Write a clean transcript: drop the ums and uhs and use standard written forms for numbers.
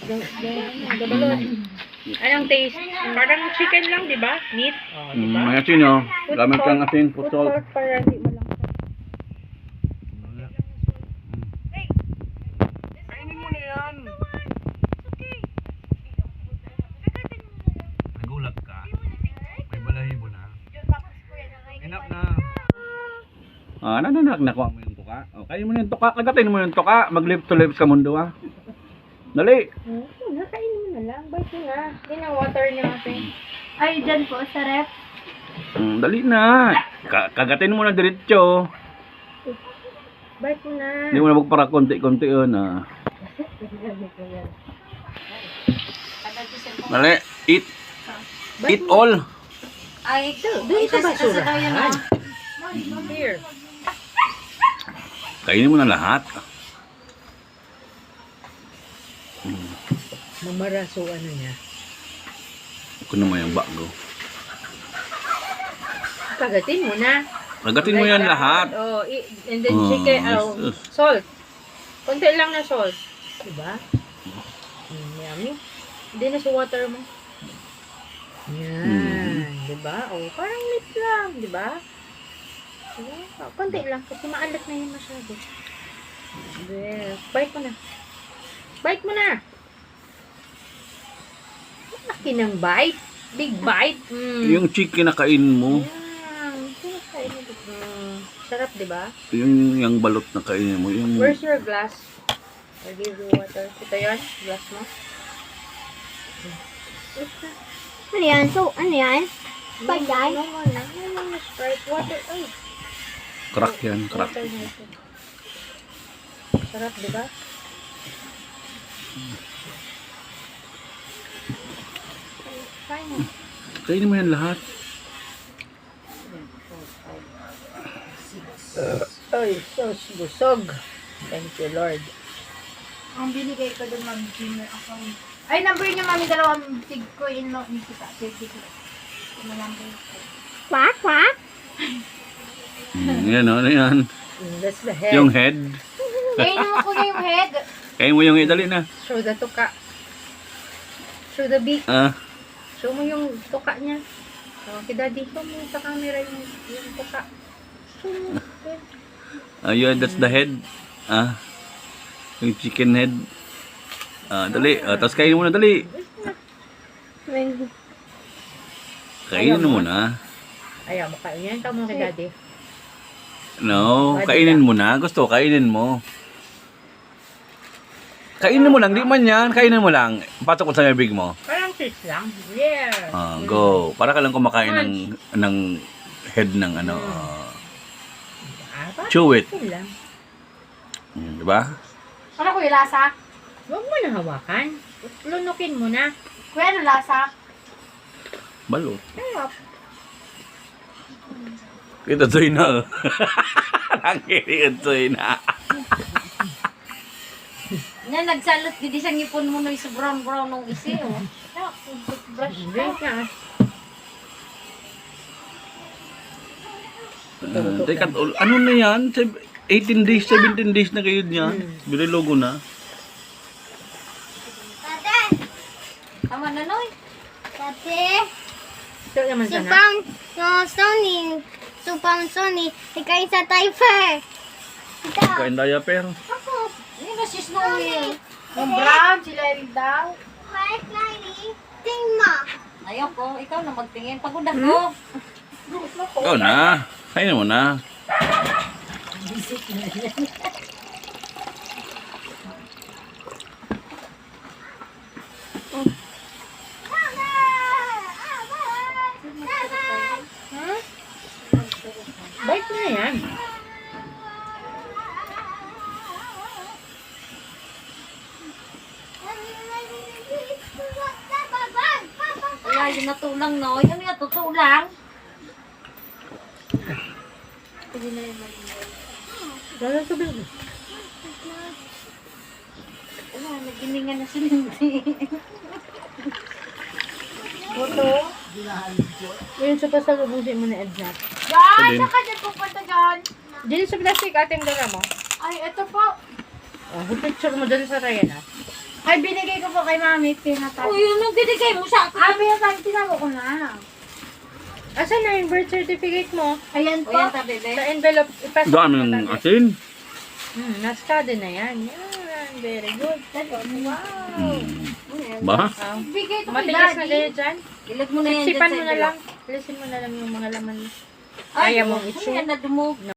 Gabalot. Anong taste? Parang chicken lang, di ba? Meat. Oh, di ba? May asin oh. Gamit kang asin, Put putol. salt para hindi mo lang. Kainin mo na yan. Nagulat ka. May balahibo na. Enough na. Nananak na ko mo yung tuka. O, kainin mo na yung tuka. Kagatin mo yung tuka. Mag-lips to lips ka mundo ah. Dali. Nakainin mo na lang. Bite mo na. Hindi na water niya kasi. Ay, dyan po, sa rep. Dali na. Kagatin mo na diretso. Bite mo na. Hindi mo na magpara konti-konti yun ah. Dali. Eat. Eat all. Ay, Doon sa basura. Here. Kainin mo na lahat. Mamaraso ano niya. Ako naman yung bago. Kagatin mo na. Kagatin mo yan lahat. Oh, and then chicken, salt. Konti lang na salt. Diba? Yummy. Hindi na sa water mo. Yan. Diba? Oh, parang meat lang. Diba? Diba? Oh, konti lang. Kasi maalat na yun masyado. Yes. Bite mo na. Bite mo na. Laki ng bite. Big bite. Yung chicken na kainin mo. Sarap, diba? Yung balot na kainin mo. Yung... Where's your glass? I'll give you water. Ito yun? Glass mo? Ano yan? So, ano yan? Bagay? No, Sprite. Water. Ay. Crack yan, crack. Water na ito. Sarap, diba? Fine. Kainin mo yan lahat. Ay, sos busog. Thank you, Lord. Ang binigay ko doon, Mami Gmail account. Ay, number niya, Mami, dalawang tig ko in lo ni kita. Tig ko. Number ko. Quack, quack. Yan o, ano yan? That's the head. Yung head. Kainin mo ko na yung head. Kainin mo yung head, dali na. Show the tuka. Show the beak. Show mo yung tuka niya. Oh, si Daddy, show mo sa camera yung tuka. Show mo. Ayun, that's the head. Yung chicken head. Dali. Tapos kainin mo na, dali. Kainin mo na. Ayaw mo kainin. Ikaw mo kay Daddy. No, kainin mo na. Gusto, kainin mo. Kainin mo lang, di man yan. Kainin mo lang. Pasok ko sa bibig mo. Parang fish lang. Yeah. Go. Para ka lang kumakain ng head ng ano. Chew it. Ito lang. Diba? Ano ko yung lasa? Huwag mo na hawakan. Lunukin mo na. Kuya, ano lasa? Balot. Sarap. Kita soy na. Ang kiri na. Yan, nagsalot. Hindi siyang ipon mo na yung brown-brown ng isi, oh. Brush Drink ka. na. Teka, ano na yan? 18 days, 17 days na kayo niyan. Binilogo na. Tama na, Noy. Ito naman sana. Supang Sony. Supang Sony. Ikaw sa Typer. Kain diaper. Hindi na si Snowy. Yung brown, sila rin daw. Hi, Flying. Tingma. Ayoko, ikaw na magtingin. Pagod ako. Ikaw na. Kainin mo na. Bite na yan. Wala, yun natulang, Noy. Ano yung tutulang? Pwede na yung malinaw. Dala sa bilog. Wala, naginingan na si Lindsay. Oto. Yun sa pasalubusin mo na Edna. Yan! Sabihin. Saka dyan pupunta dyan. Diyan sa plastic ating dala mo. Ay, ito po. Oh, picture mo dyan sa Ryan ah. Ay, binigay ko po kay mami. Pinatay. Oh, yun ang binigay mo sa akin. Ah, pinatay. Tinamo ko na. Asan na yung birth certificate mo? Ayan O po. yan, bebe. Sa envelope, ipasok Dami mo ng tabi. asin. Naskado na yan. Yan, very good. Wow. Ba? Ah, Bigay ko kay matigas na daddy. kayo dyan. Ilag mo na yan Sipan dyan mo sa na envelope. lang. Alisin mo na lang yung mga laman mo. Kaya mong Ay, i-chew. yan na dumog.